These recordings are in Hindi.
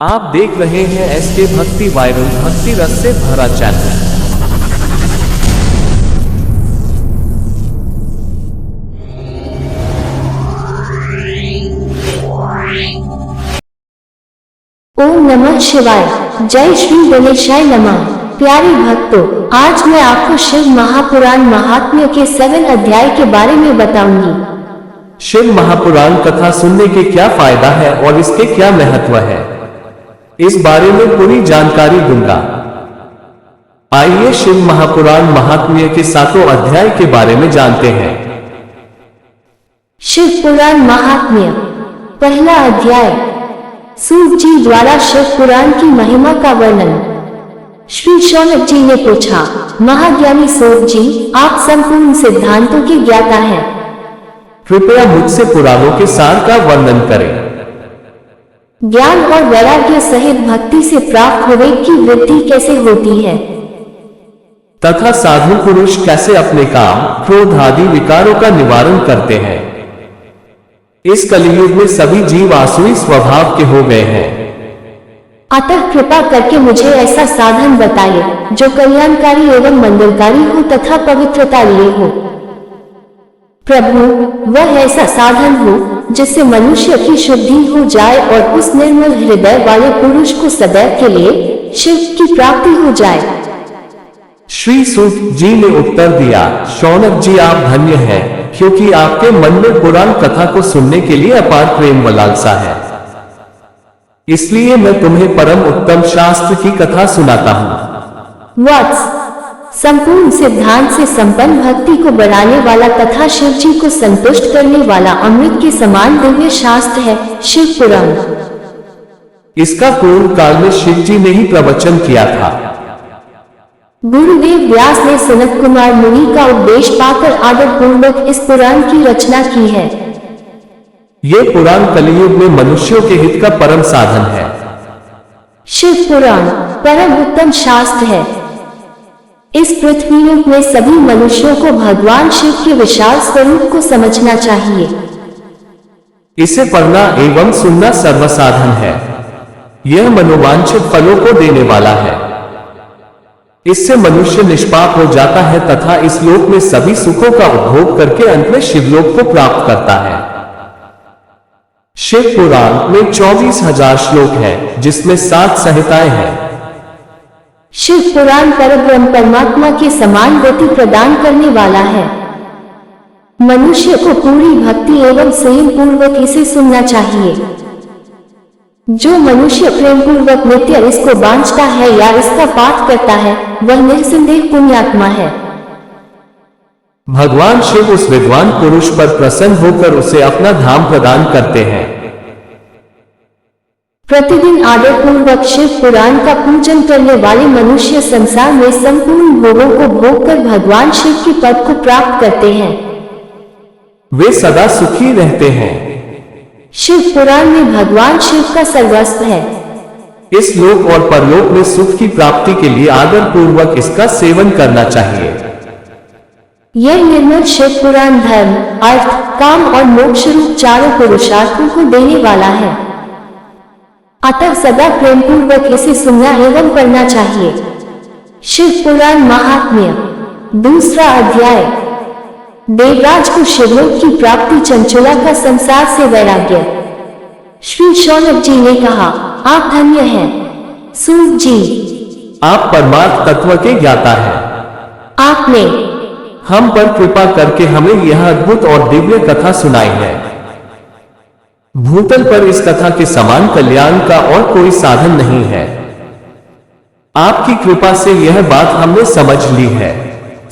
आप देख रहे हैं एसके भक्ति वायरल भक्ति रस से भरा चैनल। ओम नमः शिवाय। जय श्री गणेशाय नमः। प्यारे भक्तों, आज मैं आपको शिव महापुराण महात्म्य के 7 अध्याय के बारे में बताऊंगी। शिव महापुराण कथा सुनने के क्या फायदा है और इसके क्या महत्व है, इस बारे में पूरी जानकारी दूंगा। आइए शिव महापुराण महात्म्य के 7 अध्याय के बारे में जानते हैं। शिव पुराण महात्म्य। पहला अध्याय। सूत जी द्वारा शिव पुराण की महिमा का वर्णन। श्री शौनक जी ने पूछा, महाज्ञानी सूत जी, आप संपूर्ण सिद्धांतों के ज्ञाता हैं, कृपया मुझसे पुराणों के सार का वर्णन करें। ज्ञान और वैराग्य सहित भक्ति से प्राप्त विवेक की वृद्धि कैसे होती है, तथा साधु पुरुष कैसे अपने काम, क्रोध आदि विकारों का निवारण करते हैं। इस कलियुग में सभी जीव आसुरी स्वभाव के हो गए हैं। अतः कृपा करके मुझे ऐसा साधन बताइए जो कल्याणकारी एवं मंगलकारी हो तथा पवित्रता लिए हो। प्रभु, वह ऐसा साधन हो जिससे मनुष्य की शुद्धि हो जाए और उस निर्मल हृदय वाले पुरुष को सदैव के लिए शिव की प्राप्ति हो जाए। श्री सूत जी ने उत्तर दिया, शौनक जी, आप धन्य हैं, क्योंकि आपके मन में पुराण कथा को सुनने के लिए अपार प्रेम व लालसा है। इसलिए मैं तुम्हें परम उत्तम शास्त्र की कथा सुनाता हूँ। वत्स, संपूर्ण सिद्धांत से संपन्न भक्ति को बढ़ाने वाला तथा शिव जी को संतुष्ट करने वाला अमृत के समान दिव्य शास्त्र है शिव पुराण। इसका पूर्व काल में शिव जी ने ही प्रवचन किया था। गुरुदेव व्यास ने सनत कुमार मुनि का उपदेश पाकर आदर पूर्वक इस पुराण की रचना की है। ये पुराण कलियुग में मनुष्यों के हित का परम साधन है। शिव पुराण परम उत्तम शास्त्र है। इस पृथ्वी लोक में सभी मनुष्यों को भगवान शिव के विशाल स्वरूप को समझना चाहिए। इसे पढ़ना एवं सुनना सर्वसाधन है। यह मनोवांछित फलों को देने वाला है। इससे मनुष्य निष्पाप हो जाता है तथा इस लोक में सभी सुखों का उपभोग करके अंत में शिवलोक को प्राप्त करता है। शिव पुराण में 24,000 श्लोक हैं, जिसमें 7 संहिताएं हैं। शिव पुराण परब्रह्म परमात्मा के समान गति प्रदान करने वाला है। मनुष्य को पूरी भक्ति एवं संयम पूर्वक इसे सुनना चाहिए। जो मनुष्य प्रेम पूर्वक नित्य इसको बांझता है या इसका पाठ करता है, वह निस्संदेह पुण्यात्मा है। भगवान शिव उस विद्वान पुरुष पर प्रसन्न होकर उसे अपना धाम प्रदान करते हैं। प्रतिदिन आदर पूर्वक शिव पुराण का पूजन करने वाले मनुष्य संसार में संपूर्ण भोगों को भोग कर भगवान शिव के पद को प्राप्त करते हैं। वे सदा सुखी रहते हैं। शिव पुराण में भगवान शिव का सर्वस्व है। इस लोक और परलोक में सुख की प्राप्ति के लिए आदर पूर्वक इसका सेवन करना चाहिए। यह निर्मल शिव पुराण धर्म, अर्थ, काम और मोक्ष रूप चारों पुरुषार्थों को देने वाला है। अतः सदा प्रेम पूर्वक इसे सुनना एवं पढ़ना चाहिए। शिव पुराण महात्म्य। दूसरा अध्याय। देवराज को शिवलोक की प्राप्ति, चंचला का संसार से वैराग्य। श्री शौनक जी ने कहा, आप धन्य हैं सूत जी, आप परमार्थ तत्व के ज्ञाता हैं। आपने हम पर कृपा करके हमें यह अद्भुत और दिव्य कथा सुनाई है। भूतल पर इस कथा के समान कल्याण का और कोई साधन नहीं है। आपकी कृपा से यह बात हमने समझ ली है।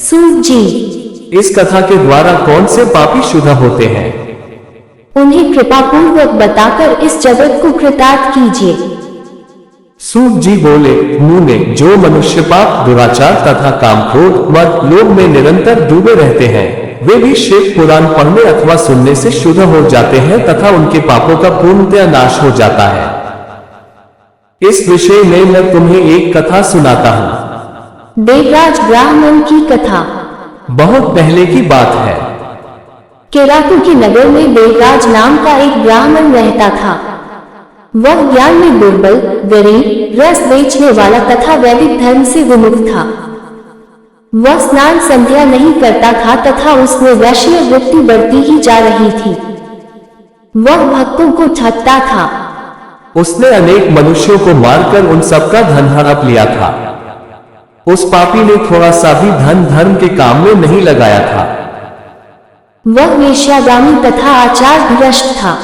सूत जी, इस कथा के द्वारा कौन से पापी शुद्ध होते हैं, उन्हें कृपा पूर्वक बताकर इस जगत को कृतार्थ कीजिए। सूत जी बोले, मुने, जो मनुष्य पाप, दुराचार तथा काम, क्रोध, मद, लोभ में निरंतर डूबे रहते हैं, वे भी शिव पुराण पढ़ने अथवा सुनने से शुद्ध हो जाते हैं तथा उनके पापों का पूर्णतया नाश हो जाता है। इस विषय में मैं तुम्हें एक कथा सुनाता हूँ। देवराज ब्राह्मण की कथा। बहुत पहले की बात है। केरातु के नगर में देवराज नाम का एक ब्राह्मण रहता था। वह ज्ञान में दुर्बल, गरीब, रस बेचने वाला तथा वैदिक धर्म से विमुख था। वह स्नान संध्या नहीं करता था तथा उसमें वैश्य वृत्ति बढ़ती ही जा रही थी। वह भक्तों को ठगता था। उसने अनेक मनुष्यों को मारकर उन सबका धन हड़प लिया था। उस पापी ने थोड़ा सा भी धन धर्म के काम में नहीं लगाया था। वह वेश्यागामी तथा आचार भ्रष्ट था।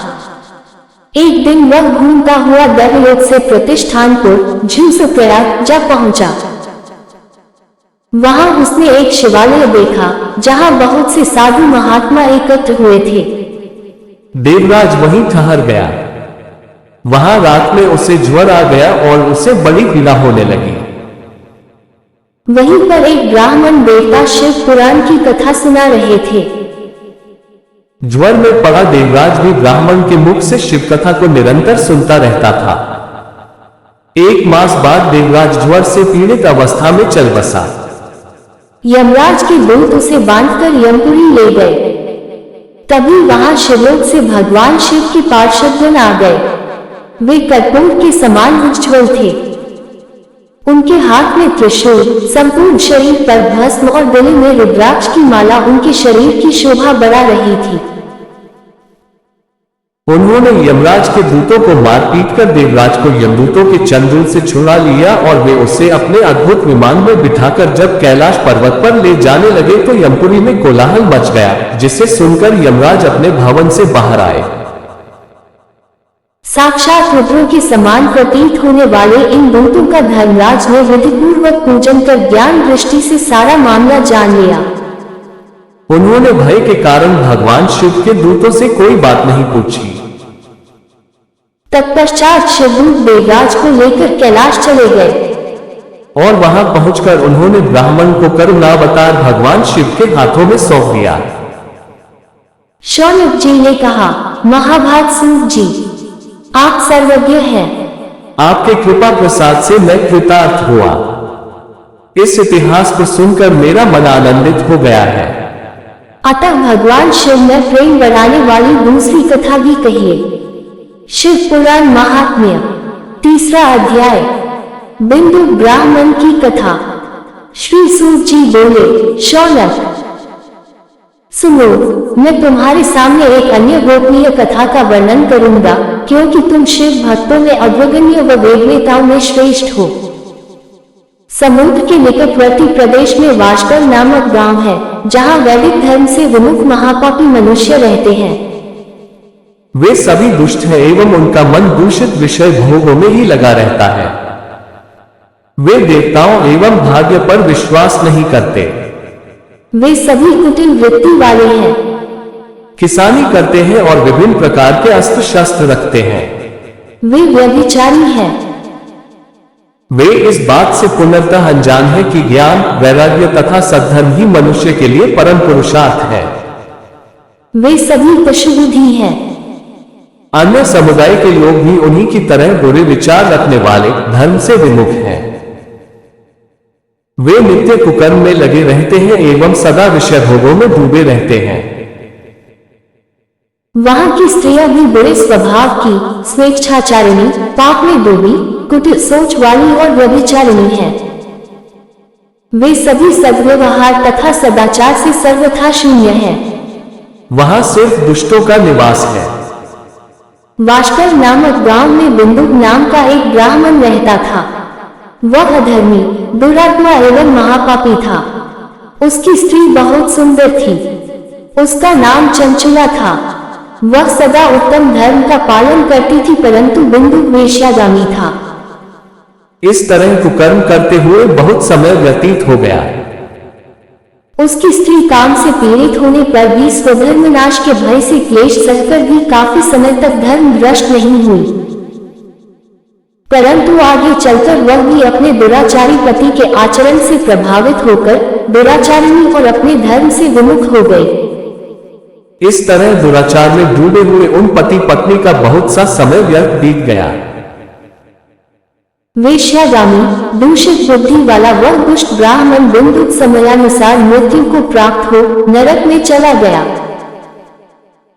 एक दिन वह घूमता हुआ देवलोक से प्रतिष्ठानपुर झुंझुनू जा पहुंचा। वहां उसने एक शिवालय देखा जहां बहुत से साधु महात्मा एकत्र हुए थे। देवराज वहीं ठहर गया। वहां रात में उसे ज्वर आ गया और उसे बड़ी पीड़ा होने लगी। वहीं पर एक ब्राह्मण देवता शिव पुराण की कथा सुना रहे थे। ज्वर में पड़ा देवराज भी ब्राह्मण के मुख से शिव कथा को निरंतर सुनता रहता था। 1 मास बाद देवराज ज्वर से पीड़ित अवस्था में चल बसा। यमराज के दूत उसे बांधकर यमपुरी ले गए। तभी वहां शिवलोक से भगवान शिव के पार्षदगण आ गए। वे कर्पूर के समान उज्ज्वल थे। उनके हाथ में त्रिशूल, संपूर्ण शरीर पर भस्म और गले में रुद्राक्ष की माला उनके शरीर की शोभा बढ़ा रही थी। उन्होंने यमराज के दूतों को मार पीट कर देवराज को यमदूतों के चंद्रुल से छुड़ा लिया और वे उसे अपने अद्भुत विमान में बिठाकर जब कैलाश पर्वत पर ले जाने लगे तो यमपुरी में कोलाहल मच गया, जिसे सुनकर यमराज अपने भवन से बाहर आए। साक्षात रुद्रों के समान प्रतीत होने वाले इन दूतों का धर्मराज ने विधिपूर्वक पूजन कर ज्ञान दृष्टि से सारा मामला जान लिया। उन्होंने भय के कारण भगवान शिव के दूतों से कोई बात नहीं पूछी। तत्पश्चात शिवदूत देवराज को लेकर कैलाश चले गए और वहां पहुंचकर उन्होंने ब्राह्मण को करुणावतार भगवान शिव के हाथों में सौंप दिया। शौनक जी ने कहा, महाभाग सूत जी, आप सर्वज्ञ हैं। आपके कृपा प्रसाद से मैं कृतार्थ हुआ। इस इतिहास को सुनकर मेरा मन आनंदित हो गया है। अतः भगवान शिव ने प्रेम बढ़ाने वाली दूसरी कथा भी कहिए। शिव पुराण महात्म्य 3रा अध्याय। बिंदु ब्राह्मण की कथा। श्री सूत जी बोले, शौनक सुनो, मैं तुम्हारे सामने एक अन्य गोपनीय कथा का वर्णन करूंगा, क्योंकि तुम शिव भक्तों में अग्रगण्य व वेदवेताओं में श्रेष्ठ हो। समुद्र के निकटवर्ती प्रदेश में वाशकर नामक गांव है, जहां वैदिक धर्म से विमुख महापापी मनुष्य रहते हैं। वे सभी दुष्ट हैं एवं उनका मन दूषित विषय भोगों में ही लगा रहता है। वे देवताओं एवं भाग्य पर विश्वास नहीं करते। वे सभी कुटिल वृत्ति वाले हैं। किसानी करते हैं और विभिन्न प्रकार के अस्त्र शस्त्र रखते हैं। वे व्यभिचारी हैं। वे इस बात से पूर्णतः अनजान है कि ज्ञान, वैराग्य तथा सद्धर्म ही मनुष्य के लिए परम पुरुषार्थ है। वे सभी पशुबुद्धि हैं। अन्य समुदाय के लोग भी उन्हीं की तरह बुरे विचार रखने वाले, धर्म से विमुख हैं। वे नित्य कुकर्म में लगे रहते हैं एवं सदा विषय भोगों में डूबे रहते हैं। वहां की स्त्रियां भी बुरे स्वभाव की, स्वेच्छाचारिणी, पाप में डूबी, कुटिल सोच वाली और व्यभिचारिणी हैं। वे सभी सद्व्यवहार तथा सदाचार से सर्वथा शून्य हैं। वहां सिर्फ दुष्टों का निवास है। वाशकर नामक गांव में बिंदु नाम का एक ब्राह्मण रहता था। वह अधर्मी, दुरात्मा एवं महापापी था। उसकी स्त्री बहुत सुंदर थी। उसका नाम चंचला था। वह सदा उत्तम धर्म का पालन करती थी, परंतु बिंदु वेश्यागामी था। इस तरह कुकर्म करते हुए बहुत समय व्यतीत हो गया। उसकी स्त्री काम से पीड़ित होने पर भी स्वधर्म नाश के भय से क्लेश सहकर भी काफी समय तक धर्म भ्रष्ट नहीं हुई, परंतु आगे चलकर वह भी अपने दुराचारी पति के आचरण से प्रभावित होकर दुराचारिणी और अपने धर्म से विमुख हो गई। इस तरह दुराचार में डूबे हुए उन पति पत्नी का बहुत सा समय व्यर्थ बीत गया। वेश्यागामी, दूषित बुद्धि वाला वह दुष्ट ब्राह्मण बिंदु समयानुसार मृत्यु को प्राप्त हो नरक में चला गया।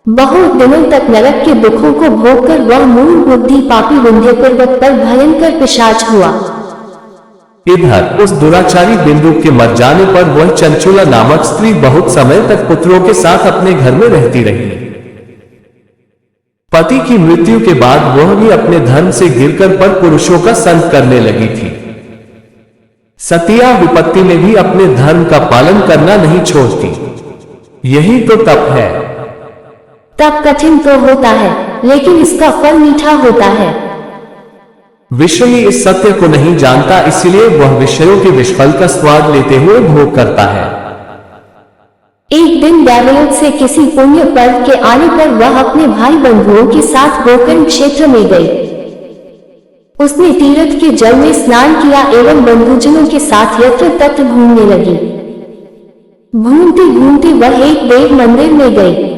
बहुत दिनों तक नरक के दुखों को भोगकर वह मूल बुद्धि पापी विंध्य पर्वत पर भयंकर पिशाच हुआ। इधर उस दुराचारी बिंदु के मर जाने पर वह चंचुला नामक स्त्री बहुत समय तक पुत्रों के साथ अपने घर में रहती रही। पति की मृत्यु के बाद वह भी अपने धर्म से गिरकर पर पुरुषों का संग करने लगी थी। सतिया विपत्ति में भी अपने धर्म का पालन करना नहीं छोड़ती। यही तो तप है। तप कठिन तो होता है, लेकिन इसका फल मीठा होता है। विषयी इस सत्य को नहीं जानता, इसलिए वह विषयों के विषफल का स्वाद लेते हुए भोग करता है। एक दिन देवलोक से किसी पुण्य पर्व के आने पर वह अपने भाई बंधुओं के साथ गोकर्ण क्षेत्र में गई। उसने तीर्थ के जल में स्नान किया एवं बंधुजनों के साथ यत्र तत्र घूमने लगी। घूमते घूमते वह एक देव मंदिर में गई।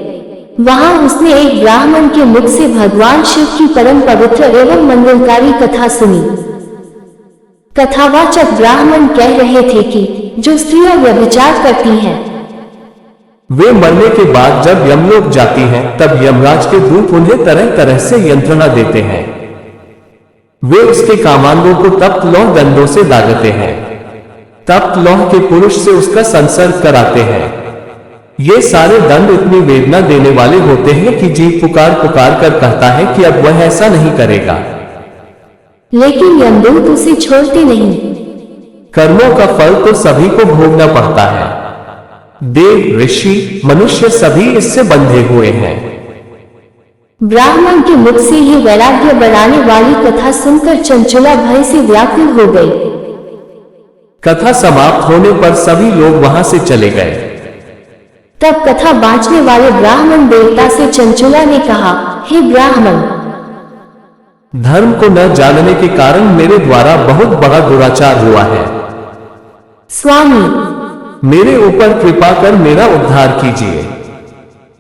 वहां उसने एक ब्राह्मण के मुख से भगवान शिव की परम पवित्र एवं मंगलकारी कथा सुनी। कथावाचक ब्राह्मण कह रहे थे कि जो स्त्रियां व्यभिचार करती हैं, वे मरने के बाद जब यमलोक जाती हैं, तब यमराज के दूत उन्हें तरह तरह से यंत्रणा देते हैं। वे उसके कामांगों को तप्त लौह दंडों से दागते हैं। तप्त लौह के पुरुष से उसका संसर्ग कराते हैं। ये सारे दंड इतनी वेदना देने वाले होते हैं कि जीव पुकार पुकार कर कहता है कि अब वह ऐसा नहीं करेगा, लेकिन यमदूत उसे छोड़ते नहीं। कर्मों का फल तो सभी को भोगना पड़ता है। देव, ऋषि, मनुष्य सभी इससे बंधे हुए हैं। ब्राह्मण के मुख से ही वैराग्य बढ़ाने वाली कथा सुनकर चंचला भय से व्याकुल हो गई। कथा समाप्त होने पर सभी लोग वहां से चले गए। तब कथा बांटने वाले ब्राह्मण देवता से चंचला ने कहा, हे ब्राह्मण, धर्म को न जानने के कारण मेरे द्वारा बहुत बड़ा दुराचार हुआ है। स्वामी, मेरे ऊपर कृपा कर मेरा उद्धार कीजिए।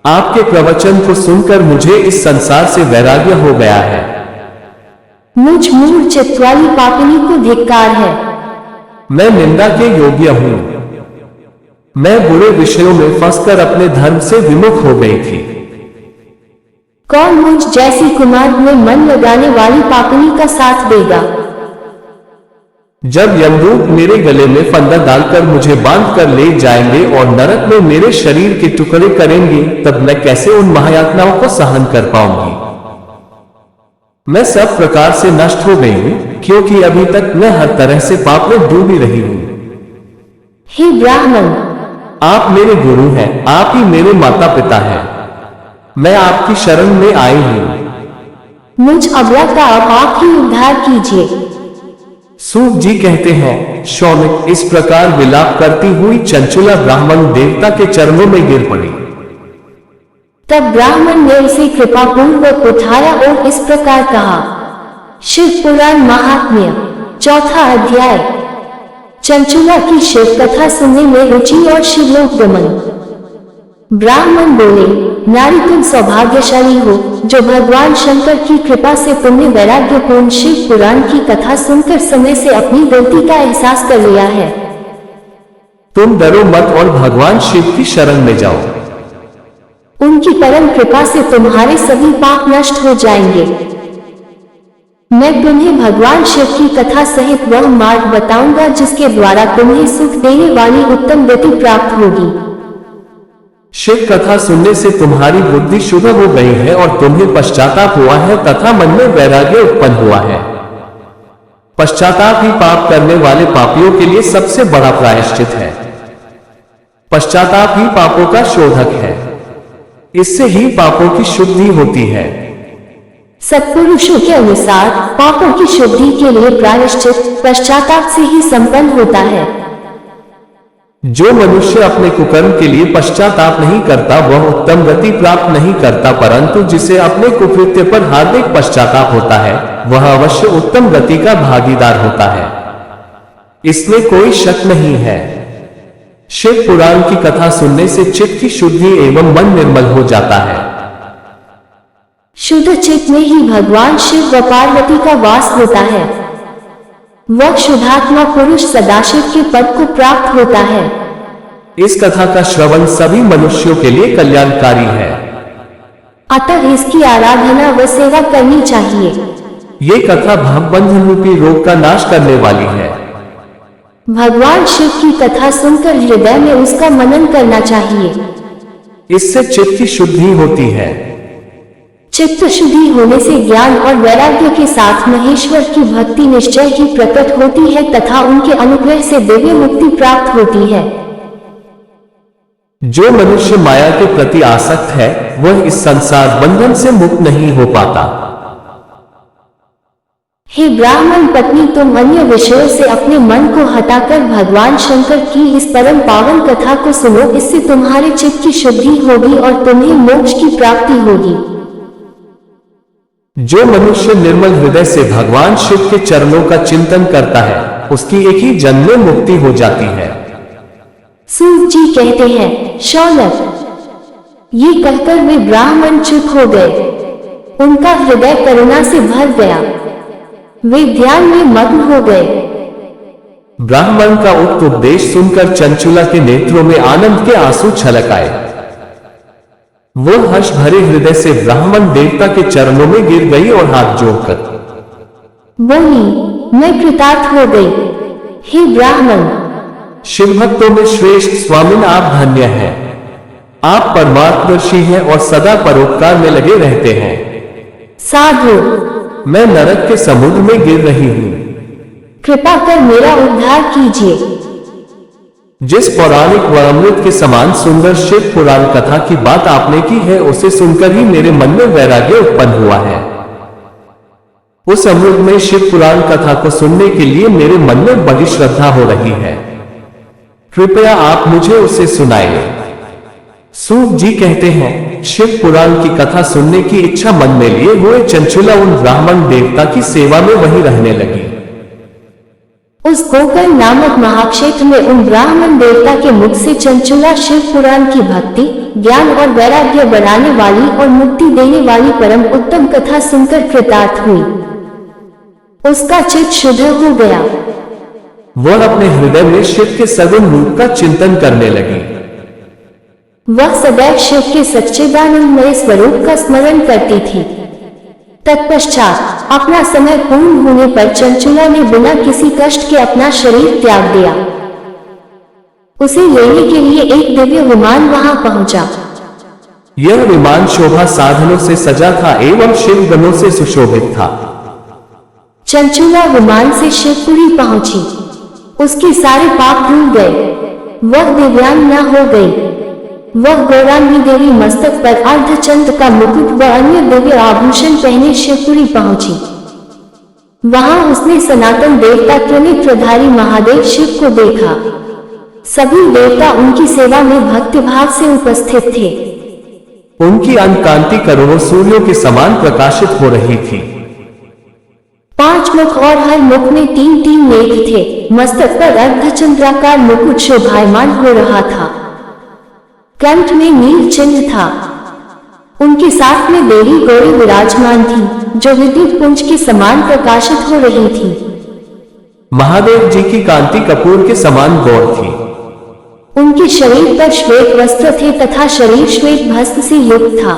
आपके प्रवचन को सुनकर मुझे इस संसार से वैराग्य हो गया है। मुझ मूढ़ चित्त वाली पापिनी को धिक्कार है। मैं निंदा के योग्य हूं। मैं बुरे विषयों में फंसकर अपने धर्म से विमुख हो गई थी। कौन मुझ जैसी कुमार में मन लगाने वाली पापिनी का साथ देगा? जब यमदूत मेरे गले में फंदा डालकर मुझे बांध कर ले जाएंगे और नरक में मेरे शरीर के टुकड़े करेंगे, तब मैं कैसे उन महायातनाओं को सहन कर पाऊंगी? मैं सब प्रकार से नष्ट हो गई हूं, क्योंकि अभी तक मैं हर तरह से पाप में डूबी रही हूं। हे ब्राह्मण, आप मेरे गुरु हैं, आप ही मेरे माता पिता हैं। मैं आपकी शरण में आई हूं। मुझ अबला का अब आप ही उद्धार कीजिए। सूत जी कहते हैं, शौनक, इस प्रकार विलाप करती हुई चंचुला ब्राह्मण देवता के चरणों में गिर पड़ी। तब ब्राह्मण ने उसे कृपा पूर्वक उठाया और इस प्रकार कहा, शिव पुराण महात्म्य, चौथा अध्याय। चंचुला की शिव कथा सुनने में रुचि और शिवलोक गमन। ब्राह्मण बोले, नारी तुम सौभाग्यशाली हो, जो भगवान शंकर की कृपा से तुमने वैराग्यपूर्ण शिव पुराण की कथा सुनकर समय से अपनी गलती का एहसास कर लिया है। तुम डरो मत और भगवान शिव की शरण में जाओ। उनकी परम कृपा से तुम्हारे सभी पाप नष्ट हो जाएंगे। मैं तुम्हें भगवान शिव की कथा सहित वह मार्ग बताऊंगा जिसके द्वारा तुम्हें सुख देने वाली उत्तम गति प्राप्त होगी। शिव कथा सुनने से तुम्हारी बुद्धि शुद्ध हो गई है और तुम्हें पश्चाताप हुआ है तथा मन में वैराग्य उत्पन्न हुआ है। पश्चाताप ही पाप करने वाले पापियों के लिए सबसे बड़ा प्रायश्चित है। पश्चाताप ही पापों का शोधक है। इससे ही पापों की शुद्धि होती है। सत्पुरुषों के अनुसार पापों की शुद्धि के लिए प्रायश्चित पश्चाताप से ही संपन्न होता है। जो मनुष्य अपने कुकर्म के लिए पश्चाताप नहीं करता वह उत्तम गति प्राप्त नहीं करता, परंतु जिसे अपने कुकृत्य पर हार्दिक पश्चाताप होता है वह अवश्य उत्तम गति का भागीदार होता है। इसमें कोई शक नहीं है। शिव पुराण की कथा सुनने से चित्त की शुद्धि एवं मन निर्मल हो जाता है। शुद्ध चित्त में ही भगवान शिव व पार्वती का वास होता है। वह शुद्धात्मा पुरुष सदाशिव के पद को प्राप्त होता है। इस कथा का श्रवण सभी मनुष्यों के लिए कल्याणकारी है। अतः इसकी आराधना व सेवा करनी चाहिए। ये कथा भवबंधन रूपी रोग का नाश करने वाली है। भगवान शिव की कथा सुनकर हृदय में उसका मनन करना चाहिए। इससे चित्त की शुद्धि होती है। चित्त शुद्धि होने से ज्ञान और वैराग्य के साथ महेश्वर की भक्ति निश्चय ही प्रकट होती है तथा उनके अनुग्रह से दिव्य मुक्ति प्राप्त होती है। जो मनुष्य माया के प्रति आसक्त है वह इस संसार बंधन से मुक्त नहीं हो पाता। हे ब्राह्मण पत्नी, तुम अन्य विषयों से अपने मन को हटाकर भगवान शंकर की इस परम पावन कथा को सुनो। इससे तुम्हारे चित्त की शुद्धि होगी और तुम्हें मोक्ष की प्राप्ति होगी। जो मनुष्य निर्मल हृदय से भगवान शिव के चरणों का चिंतन करता है उसकी एक ही जन्म में मुक्ति हो जाती है। सूत जी कहते हैं, शौनक, ये कहकर वे ब्राह्मण चुप हो गए। उनका हृदय करुणा से भर गया। वे ध्यान में मग्न हो गए। ब्राह्मण का उक्त उपदेश सुनकर चंचुला के नेत्रों में आनंद के आंसू छलक आए। वह हर्ष भरे हृदय से ब्राह्मण देवता के चरणों में गिर गई और हाथ जोड़कर बोली, मैं कृतार्थ हो गई। हे ब्राह्मण, शिव भक्तों में श्रेष्ठ स्वामिन आप धन्य हैं। आप परमात्मदर्शी हैं और सदा परोपकार में लगे रहते हैं। साधु, मैं नरक के समुद्र में गिर रही हूँ। कृपा कर मेरा उद्धार कीजिए। जिस पौराणिक व अमृत के समान सुंदर शिव पुराण कथा की बात आपने की है उसे सुनकर ही मेरे मन में वैराग्य उत्पन्न हुआ है। उस अमृत में शिव पुराण कथा को सुनने के लिए मेरे मन में बड़ी श्रद्धा हो रही है। कृपया आप मुझे उसे सुनाइए। सूत जी कहते हैं, शिव पुराण की कथा सुनने की इच्छा मन में लिए हुए चंचुला उन ब्राह्मण देवता की सेवा में वहीं रहने लगी। उस गोकर्ण नामक महाक्षेत्र में उन ब्राह्मण देवता के मुख से चंचुला शिव पुराण की भक्ति, ज्ञान और वैराग्य बढ़ाने वाली और मुक्ति देने वाली परम उत्तम कथा सुनकर कृतार्थ हुई। उसका चित्त शुद्ध हो गया। वह अपने हृदय में शिव के सगुण रूप का चिंतन करने लगी। वह सदैव शिव के सच्चिदानंदमय स्वरूप का स्मरण करती थी। तत्पश्चात अपना समय पूर्ण होने पर चंचुला ने बिना किसी कष्ट के अपना शरीर त्याग दिया। उसे लेने के लिए एक दिव्य विमान वहां पहुंचा। यह विमान शोभा साधनों से सजा था एवं शिव गणों से सुशोभित था। चंचुला विमान से शिवपुरी पहुंची। उसके सारे पाप धुल गए। वह दिव्यांगना हो गई। वह गौरांगी देवी मस्तक पर अर्धचंद्र का मुकुट व अन्य दिव्य आभूषण पहने शिवपुरी पहुंची। वहां उसने सनातन देवता त्रिनेत्रधारी महादेव शिव को देखा। सभी देवता उनकी सेवा में भक्तिभाव से उपस्थित थे। उनकी अंग कांति करोड़ों सूर्यों के समान प्रकाशित हो रही थी। 5 मुख और हर मुख में 3-3 नेत्र थे। मस्तक पर अर्धचंद्राकार मुकुट शोभायमान हो रहा था। कंठ में नील चिन्ह था। उनके साथ में देवी गौरी विराजमान थी जो विद्युत पुंज के समान प्रकाशित हो रही थी। महादेव जी की कांति कपूर के समान गौर थी। उनके शरीर पर श्वेत वस्त्र थे तथा शरीर श्वेत भस्म से युक्त था।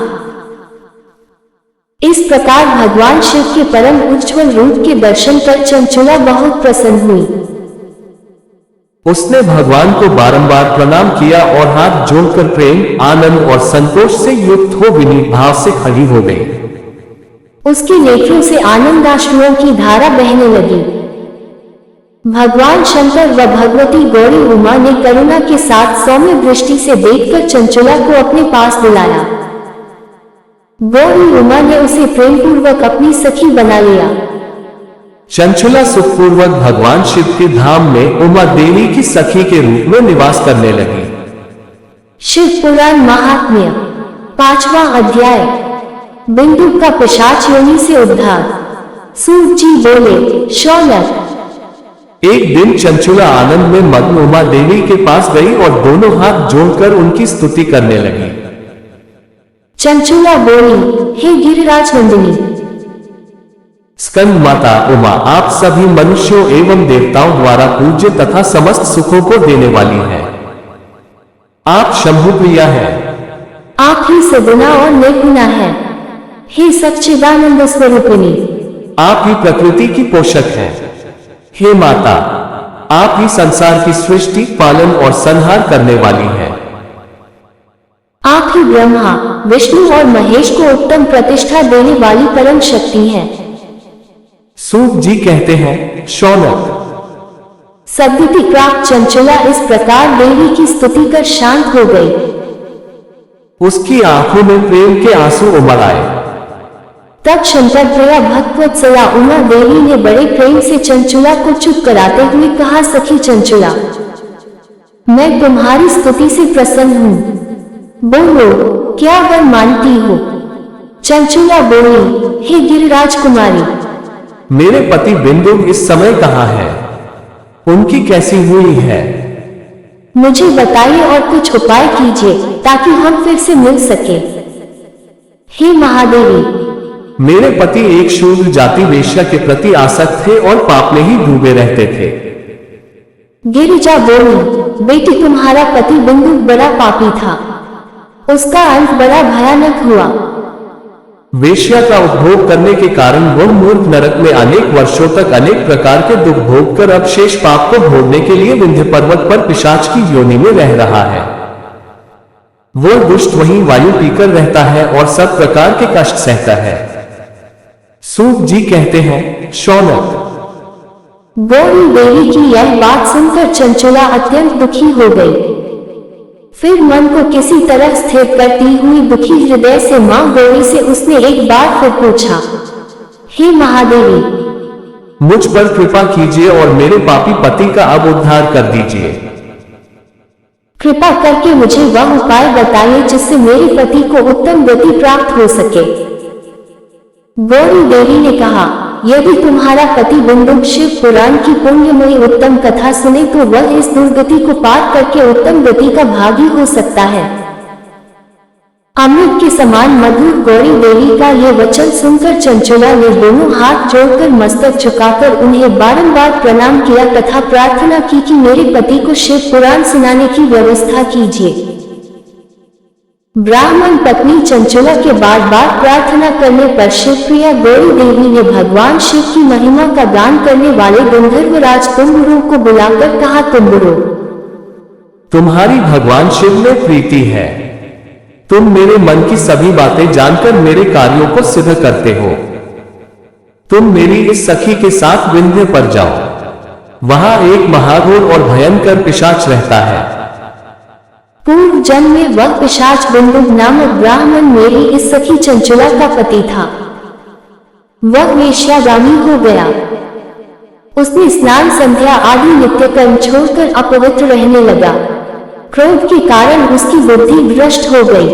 इस प्रकार भगवान शिव के परम उज्ज्वल रूप के दर्शन कर चंचुला बहुत प्रसन्न हुई। उसने भगवान को बारंबार प्रणाम किया और हाथ जोड़कर प्रेम, आनंद और संतोष से युक्त हो विनीत भाव से खड़ी हो गई। उसके नेत्रों से आनंदाश्रुओं की धारा बहने लगी। भगवान शंकर व भगवती गौरी उमा ने करुणा के साथ सौम्य दृष्टि से देखकर चंचुला को अपने पास बुलाया। गौरी उमा ने उसे प्रेमपूर्वक अपनी सखी बना लिया। चंचुला सुखपूर्वक भगवान शिव के धाम में उमा देवी की सखी के रूप में निवास करने लगी। शिव पुराण महात्म्य 5वां अध्याय। बिंदु का पिशाच योनि से उद्धार। सूत जी बोले, शौनक, एक दिन चंचुला आनंद में मग्न उमा देवी के पास गई और दोनों हाथ जोड़कर उनकी स्तुति करने लगी। चंचुला बोली, हे गिरिराज नंदिनी, स्कंद माता उमा आप सभी मनुष्यों एवं देवताओं द्वारा पूज्य तथा समस्त सुखों को देने वाली हैं। आप शंभु प्रिया हैं। आप ही सगुना और निर्गुणा हैं। हे सच्चिदानंद स्वरूपिणी, आप ही प्रकृति की पोषक हैं। हे माता, आप ही संसार की सृष्टि, पालन और संहार करने वाली हैं। आप ही ब्रह्मा, विष्णु और महेश को उत्तम प्रतिष्ठा देने वाली परम शक्ति हैं। सूत जी कहते हैं, शौनक, सद्गति प्राप्त चंचला इस प्रकार देवी की स्तुति कर शांत हो गई। उसकी आंखों में प्रेम के आंसू उमड़ आए। तब शंकर प्रिया भक्तवत्सला उमा देवी ने बड़े प्रेम से चंचला को चुप कराते हुए कहा, सखी चंचला, मैं तुम्हारी स्तुति से प्रसन्न हूँ, बोलो क्या वर मांगती हो। चंचला बोली, हे गिरिराज कुमारी, मेरे पति बिंदु इस समय कहाँ है? उनकी कैसी हुई है? मुझे बताइए और कुछ उपाय कीजिए ताकि हम फिर से मिल सके। हे महादेवी, मेरे पति एक शूद्र जाति वेश्या के प्रति आसक्त थे और पाप में ही डूबे रहते थे। गिरिजा बोली, बेटी तुम्हारा पति बिंदु बड़ा पापी था, उसका अंत बड़ा भयानक हुआ। वेश्या का उपभोग करने के कारण वह मूर्ख नरक में अनेक वर्षों तक अनेक प्रकार के दुख भोग कर अब शेष पाप को भोगने के लिए विंध्य पर्वत पर पिशाच की योनि में रह रहा है। वह दुष्ट वहीं वायु पीकर रहता है और सब प्रकार के कष्ट सहता है। सूत जी कहते हैं, शौनक, गौरी देवी की यह बात सुनकर चंचला अत्यंत दुखी हो गई। फिर मन को किसी तरह स्थिर करती हुई दुखी हृदय से मां गौरी से उसने एक बार फिर पूछा, हे महादेवी, मुझ पर कृपा कीजिए और मेरे पापी पति का अब उद्धार कर दीजिए। कृपा करके मुझे वह उपाय बताइए जिससे मेरे पति को उत्तम गति प्राप्त हो सके। गौरी देवी ने कहा, यदि तुम्हारा पति बिंदु शिव पुराण की पुण्यमयी उत्तम कथा सुने तो वह इस दुर्गति को पार करके उत्तम गति का भागी हो सकता है। अमृत के समान मधुर गौरी देवी का ये वचन सुनकर चंचला ने दोनों हाथ जोड़कर मस्तक झुकाकर उन्हें बारंबार प्रणाम किया तथा प्रार्थना की कि मेरे पति को शिव पुराण सुनाने की व्यवस्था कीजिए। ब्राह्मण पत्नी चंचला के बार बार प्रार्थना करने पर शिवप्रिया गौरी देवी ने भगवान शिव की महिमा का गान करने वाले गंधर्वराज तुम्बुरु को बुलाकर कहा, तुम्बुरु, तुम्हारी भगवान शिव में प्रीति है। तुम मेरे मन की सभी बातें जानकर मेरे कार्यों को सिद्ध करते हो। तुम मेरी इस सखी के साथ विंध्य पर जाओ। वहां एक महाघोर और भयंकर पिशाच रहता है। पूर्व जन्म में वह पिशाच बिंदु नामक ब्राह्मण मेरी इस सखी चंचला का पति था। वह वेश्यागामी हो गया। उसने स्नान संध्या आदि नित्य कर्म छोड़कर अपवित्र रहने लगा। क्रोध के कारण उसकी बुद्धि भ्रष्ट हो गई।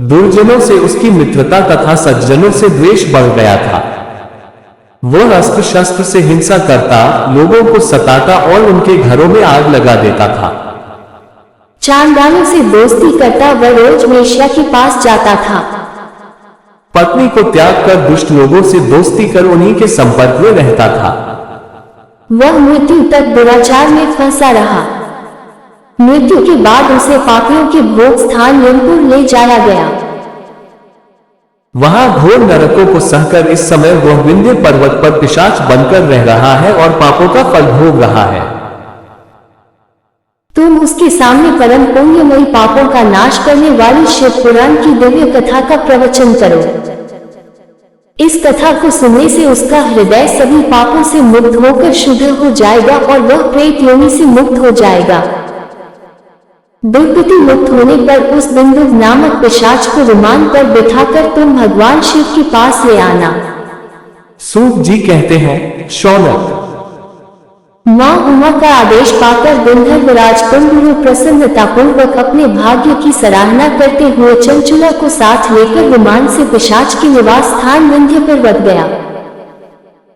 दुर्जनों से उसकी मित्रता तथा सज्जनों से द्वेष बढ़ गया था। वह अस्त्र शस्त्र से हिंसा करता, लोगों को सताता और उनके घरों में आग लगा देता था। चांडालों से दोस्ती करता वह रोज वेश्या के पास जाता था। पत्नी को त्याग कर दुष्ट लोगों से दोस्ती कर उन्हीं के संपर्क में रहता था। वह मृत्यु तक दुराचार में फंसा रहा। मृत्यु के बाद उसे पापियों के भोग स्थान यमपुर ले जाया गया। वहां घोर नरकों को सहकर इस समय वह विंध्य पर्वत पर पिशाच बनकर रह रहा है और पापों का फल भोग रहा है। तुम उसके सामने परम पुण्यमयी पापों का नाश करने वाली शिव पुराण की दिव्य कथा का प्रवचन करो। इस कथा को सुनने से उसका हृदय सभी पापों से मुक्त होकर शुद्ध हो जाएगा और वह प्रेत योनि से मुक्त हो जाएगा। दुर्गति मुक्त होने पर उस बिंदु नामक पिशाच को विमान पर बिठाकर तुम भगवान शिव के पास ले आना। सूत जी कहते हैं, शौनक, मां उमा का आदेश पाकर गंधर्वराज तुम्बुरु प्रसन्नतापूर्वक अपने भाग्य की सराहना करते हुए चंचला को साथ लेकर विमान से पिशाच के निवास स्थान विंध्य पर्वत गया।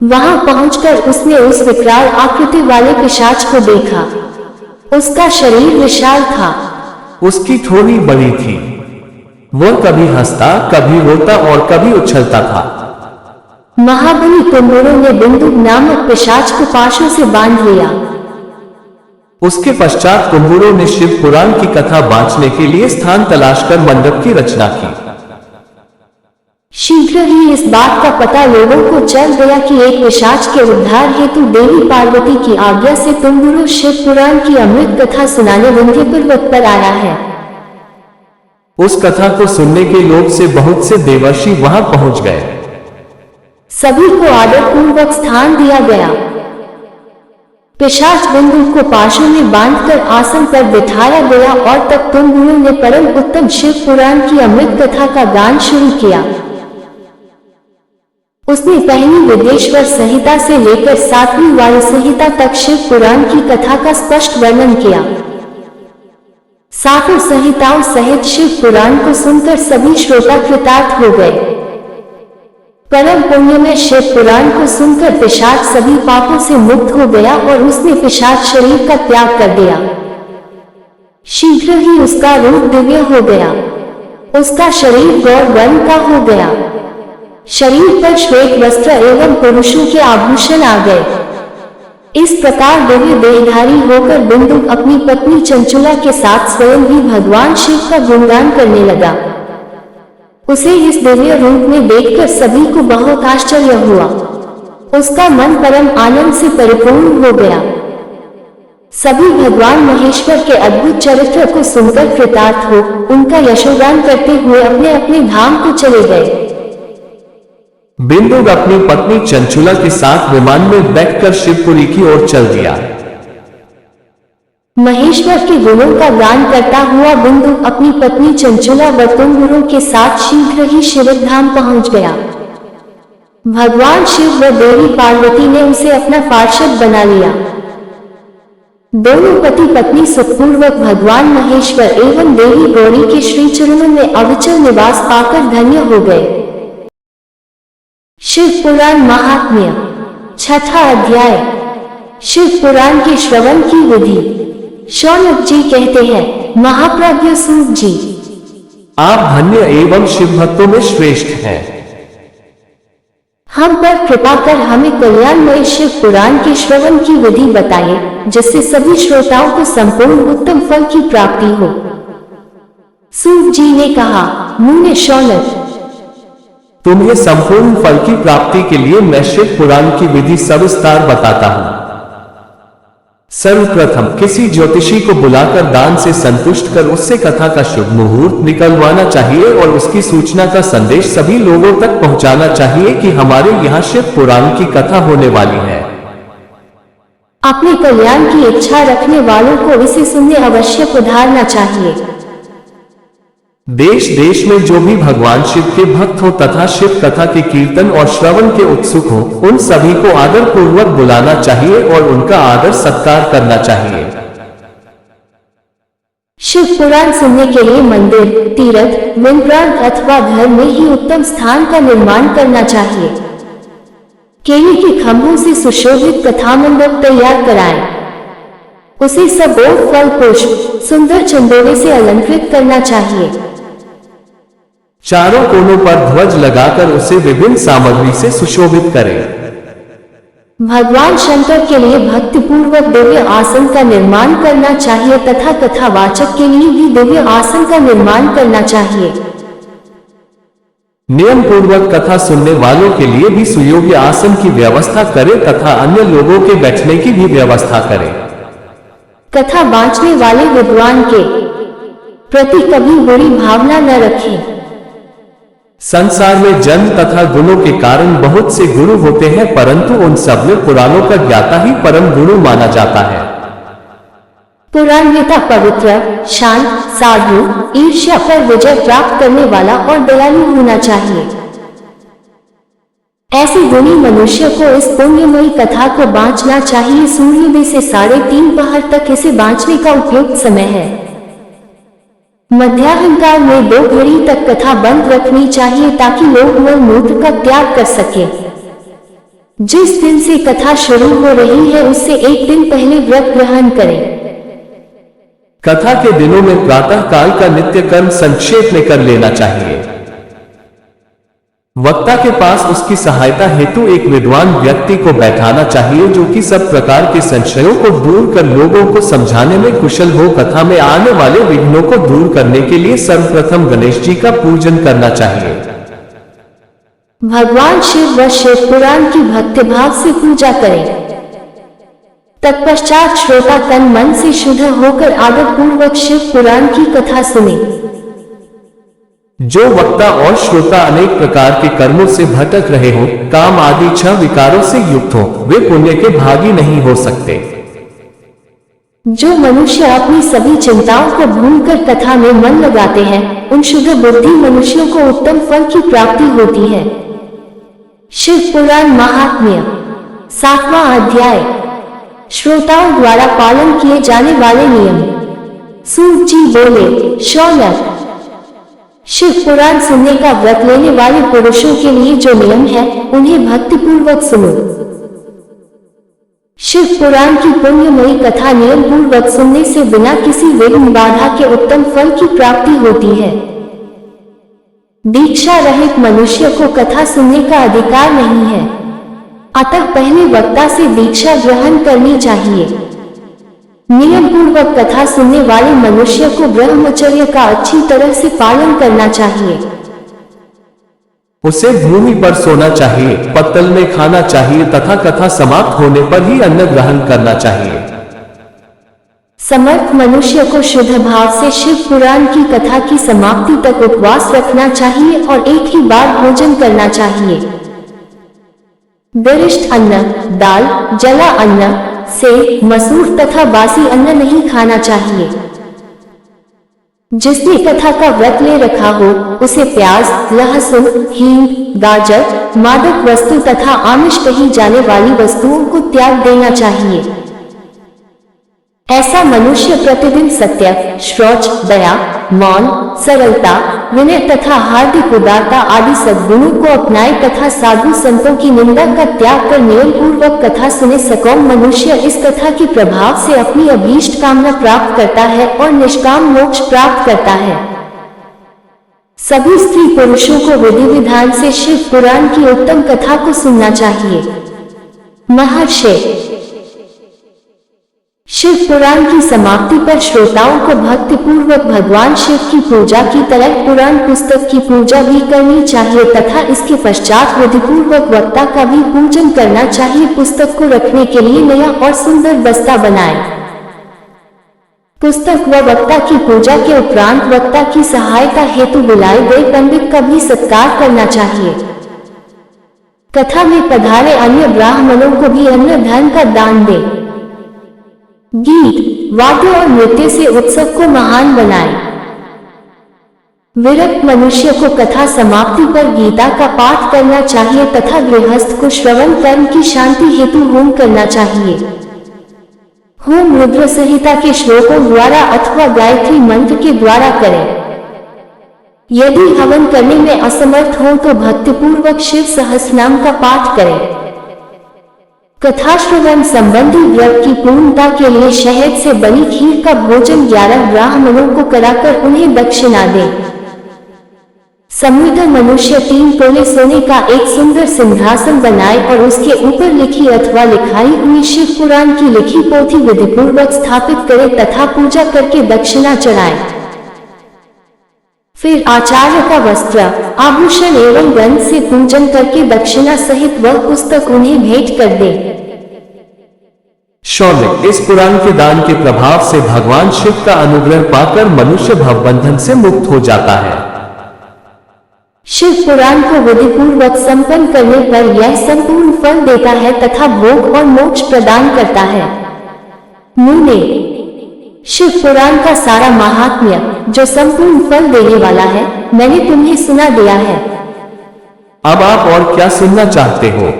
वहां पहुंचकर उसने उस विकराल आकृति वाले पिशाच को देखा। उसका शरीर विशाल था। उसकी ठोड़ी बड़ी थी। वह कभी हंसता, कभी रोता और कभी उछलता था। महाबली तुम्बुरु ने बिंदु नामक पिशाच को पाशों से बांध लिया। उसके पश्चात तुम्बुरु ने शिव पुराण की कथा बांचने के लिए स्थान तलाश कर मंडप की रचना की। शीघ्र ही इस बात का पता लोगों को चल गया कि एक पिशाच के उद्धार हेतु देवी पार्वती की आज्ञा से तुम्बुरु शिव पुराण की अमृत कथा सुनाने विंध्य पर्वत पर आया है। उस कथा को सुनने के लोभ से बहुत से देवर्षि वहां पहुंच गए। सभी को आदर पूर्वक स्थान दिया गया। पिशाच बिंदु को पाशों में बांधकर आसन पर बिठाया गया और तब तुम्बुरु ने परम उत्तम शिव पुराण की अमृत कथा का गान शुरू किया। उसने पहली विदेश्वर संहिता से लेकर 7वीं वायु संहिता तक शिव पुराण की कथा का स्पष्ट वर्णन किया। सातों संहिताओं सहित शिव पुराण को सुनकर सभी श्रोता कृतार्थ हो गए। परम पुण्य में शिव पुराण को सुनकर पिशाच सभी पापों से मुक्त हो गया और उसने पिशाच शरीर का त्याग कर दिया। शीघ्र ही उसका रूप दिव्य हो गया। उसका शरीर गौर वर्ण का हो गया। शरीर पर श्वेत वस्त्र एवं पुरुषों के आभूषण आ गए। इस प्रकार दिव्य देहधारी होकर बिंदु अपनी पत्नी चंचुला के साथ स्वयं भी भगवान शिव का गुणगान करने लगा। उसे इस दिव्य रूप में देखकर सभी को बहुत आश्चर्य हुआ। उसका मन परम आनंद से परिपूर्ण हो गया। सभी भगवान महेश्वर के अद्भुत चरित्र को सुनकर कृतार्थ हो उनका यशोगान करते हुए अपने अपने धाम को चले गए। बिंदु अपनी पत्नी चंचुला के साथ विमान में बैठकर शिवपुरी की ओर चल दिया। महेश्वर के गुणों का गान करता हुआ बिंदु अपनी पत्नी चंचुला व तुम्बुरु के साथ शीघ्र ही शिवधाम पहुंच गया। भगवान शिव व देवी पार्वती ने उसे अपना पार्षद बना लिया। दोनों पति पत्नी सुखपूर्वक भगवान महेश्वर एवं देवी गौरी के श्री चरणों में अविचल निवास पाकर धन्य हो गए। शिव पुराण महात्म्य, छठा अध्याय। शिव पुराण के श्रवण की विधि। शौनक जी कहते हैं, महाप्राज्ञ सूत जी, आप धन्य एवं शिव भक्तों में श्रेष्ठ हैं। हम पर कृपा कर हमें कल्याणमय शिव पुराण के श्रवण की विधि बताइए, जिससे सभी श्रोताओं को संपूर्ण उत्तम फल की प्राप्ति हो। सूत जी ने कहा, मुने शौनक, तुम्हें संपूर्ण फल की प्राप्ति के लिए मैं शिव पुराण की विधि सविस्तार बताता हूं। सर्वप्रथम किसी ज्योतिषी को बुलाकर दान से संतुष्ट कर उससे कथा का शुभ मुहूर्त निकलवाना चाहिए और उसकी सूचना का संदेश सभी लोगों तक पहुंचाना चाहिए कि हमारे यहाँ शिव पुराण की कथा होने वाली है। अपने कल्याण की इच्छा रखने वालों को इसे सुनने अवश्य पधारना चाहिए। देश देश में जो भी भगवान शिव के भक्त हो तथा शिव कथा के कीर्तन और श्रवण के उत्सुक हो, उन सभी को आदर पूर्वक बुलाना चाहिए और उनका आदर सत्कार करना चाहिए। शिव पुराण सुनने के लिए मंदिर, तीर्थ, वनप्रांत अथवा घर में ही उत्तम स्थान का निर्माण करना चाहिए। केले के खंभों से सुशोभित कथा मंडप तैयार कराएं। उसे सब ओर फल पुष्प सुंदर चंदोले से अलंकृत करना चाहिए। चारों कोनों पर ध्वज लगाकर उसे विभिन्न सामग्री से सुशोभित करें। भगवान शंकर के लिए भक्ति पूर्वक दिव्य आसन का निर्माण करना चाहिए तथा कथावाचक के लिए भी दिव्य आसन का निर्माण करना चाहिए। नियम पूर्वक कथा सुनने वालों के लिए भी सुयोग्य आसन की व्यवस्था करें तथा अन्य लोगों के बैठने की भी व्यवस्था करें। कथा बांचने वाले विद्वान के प्रति कभी बुरी भावना न रखें। संसार में जन्म तथा गुणों के कारण बहुत से गुरु होते हैं, परंतु उन सब में पुराणों का ज्ञाता ही परम गुरु माना जाता है। पुराणवेता पवित्र, शांत, साधु, ईर्ष्या पर विजय प्राप्त करने वाला और दयालु होना चाहिए। ऐसे गुणी मनुष्य को इस पुण्यमयी कथा को बांचना चाहिए। सूर्योदय से 3:30 पहर तक इसे बांचने का उपयुक्त समय है। मध्याह्नकाल में 2 घड़ी तक कथा बंद रखनी चाहिए ताकि लोग मल मूत्र का त्याग कर सके। जिस दिन से कथा शुरू हो रही है उससे 1 दिन पहले व्रत ग्रहण करें। कथा के दिनों में प्रातः काल का नित्य कर्म संक्षेप में कर लेना चाहिए। वक्ता के पास उसकी सहायता हेतु एक विद्वान व्यक्ति को बैठाना चाहिए जो कि सब प्रकार के संशयों को दूर कर लोगों को समझाने में कुशल हो। कथा में आने वाले विघ्नों को दूर करने के लिए सर्वप्रथम गणेश जी का पूजन करना चाहिए। भगवान शिव व शिव पुराण की भक्तिभाव से पूजा करें। तत्पश्चात श्रोता तन मन से शुद्ध होकर आदर पूर्वक शिव पुराण की कथा सुने। जो वक्ता और श्रोता अनेक प्रकार के कर्मों से भटक रहे हो, काम आदि 6 विकारों से युक्त हो, वे पुण्य के भागी नहीं हो सकते। जो मनुष्य अपनी सभी चिंताओं को भूलकर कथा में मन लगाते हैं, उन शुद्ध बुद्धि मनुष्यों को उत्तम फल की प्राप्ति होती है। शिव पुराण महात्म्य 7वां अध्याय। श्रोताओं द्वारा पालन किए जाने वाले नियम। सूत जी बोले, शौनक, शिव पुराण सुनने का व्रत लेने वाले पुरुषों के लिए जो नियम है, उन्हें भक्तिपूर्वक सुनो। शिव पुराण की पुण्यमयी कथा नियम पूर्वक सुनने से बिना किसी विघ्न बाधा के उत्तम फल की प्राप्ति होती है। दीक्षा रहित मनुष्य को कथा सुनने का अधिकार नहीं है, अतः पहले वक्ता से दीक्षा ग्रहण करनी चाहिए। नियम पूर्वक कथा सुनने वाले मनुष्य को ब्रह्मचर्य का अच्छी तरह से पालन करना चाहिए। उसे भूमि पर सोना चाहिए, पत्तल में खाना चाहिए तथा कथा समाप्त होने पर ही अन्न ग्रहण करना चाहिए। समर्थ मनुष्य को शुद्ध भाव से शिव पुराण की कथा की समाप्ति तक उपवास रखना चाहिए और एक ही बार भोजन करना चाहिए। गरिष्ठ अन्न, दाल, जला अन्न, से मसूर तथा बासी अन्न नहीं खाना चाहिए। जिसने कथा का व्रत ले रखा हो, उसे प्याज, लहसुन, हींग, गाजर, मादक वस्तु तथा आमिष कही जाने वाली वस्तुओं को त्याग देना चाहिए। ऐसा मनुष्य प्रतिदिन सत्य, शौच, दया, मौन, सरलता, विनय तथा हार्दिक उदारता आदि सद्गुणों को अपनाए तथा साधु संतों की निंदा का त्याग कर नियम पूर्वक कथा सुने। सकौम मनुष्य इस कथा के प्रभाव से अपनी अभीष्ट कामना प्राप्त करता है और निष्काम मोक्ष प्राप्त करता है। सभी स्त्री पुरुषों को विधि विधान से शिव पुराण की उत्तम कथा को सुनना चाहिए। महर्षि, शिव पुराण की समाप्ति पर श्रोताओं को भक्ति पूर्वक भगवान शिव की पूजा की तरह पुराण पुस्तक की पूजा भी करनी चाहिए तथा इसके पश्चात विधि पूर्वक वक्ता का भी पूजन करना चाहिए। पुस्तक को रखने के लिए नया और सुंदर बस्ता बनाएं। पुस्तक व वक्ता की पूजा के उपरांत वक्ता की सहायता हेतु बुलाए गए पंडित का भी सत्कार करना चाहिए। कथा में पधारे अन्य ब्राह्मणों को भी अन्न धन का दान दे। गीत, वाद्य और नृत्य से उत्सव को महान बनाए। विरक्त मनुष्य को कथा समाप्ति पर गीता का पाठ करना चाहिए तथा गृहस्थ को श्रवण कर्म की शांति हेतु होम करना चाहिए। होम रुद्र संहिता के श्लोकों द्वारा अथवा गायत्री मंत्र के द्वारा करें। यदि हवन करने में असमर्थ हो तो भक्तिपूर्वक शिव सहस्रनाम का पाठ करें। कथा श्रवण संबंधी व्रत की पूर्णता के लिए शहद से बनी खीर का भोजन 11 ब्राह्मणों को कराकर उन्हें दक्षिणा दें। समृद्ध मनुष्य 3 तोले सोने का एक सुंदर सिंहासन बनाए और उसके ऊपर लिखी अथवा लिखाई हुई शिव पुराण की लिखी पोथी विधिपूर्वक स्थापित करे तथा पूजा करके दक्षिणा चढ़ाए। फिर आचार्य का वस्त्र, आभूषण एवं ग्रंथ से पूजन करके दक्षिणा सहित वह पुस्तक उन्हें भेंट कर दे। शौनक, इस पुराण के दान के प्रभाव से भगवान शिव का अनुग्रह पाकर मनुष्य भवबंधन से मुक्त हो जाता है। शिव पुराण को विधिपूर्वक संपन्न करने पर यह संपूर्ण फल देता है तथा भोग और मोक्ष प्रदान करता है। मुने, शिव पुराण का सारा महात्म्य जो संपूर्ण फल देने वाला है, मैंने तुम्हें सुना दिया है। अब आप और क्या सुनना चाहते हो?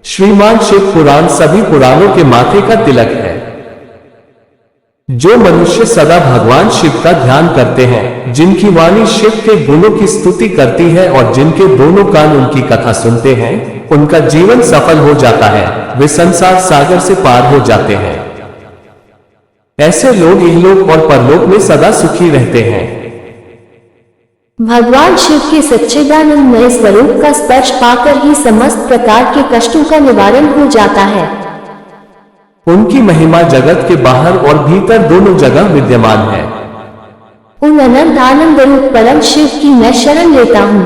श्रीमान शिव पुराण सभी पुराणों के माथे का तिलक है। जो मनुष्य सदा भगवान शिव का ध्यान करते हैं, जिनकी वाणी शिव के गुणों की स्तुति करती है और जिनके दोनों कान उनकी कथा सुनते हैं, उनका जीवन सफल हो जाता है, वे संसार सागर से पार हो जाते हैं। ऐसे लोग इहलोक और परलोक में सदा सुखी रहते हैं। भगवान शिव के सच्चिदानंदमय स्वरूप का स्पर्श पाकर ही समस्त प्रकार के कष्टों का निवारण हो जाता है। उनकी महिमा जगत के बाहर और भीतर दोनों जगह विद्यमान है। उन अनंत आनंद रूप परम शिव की मैं शरण लेता हूँ।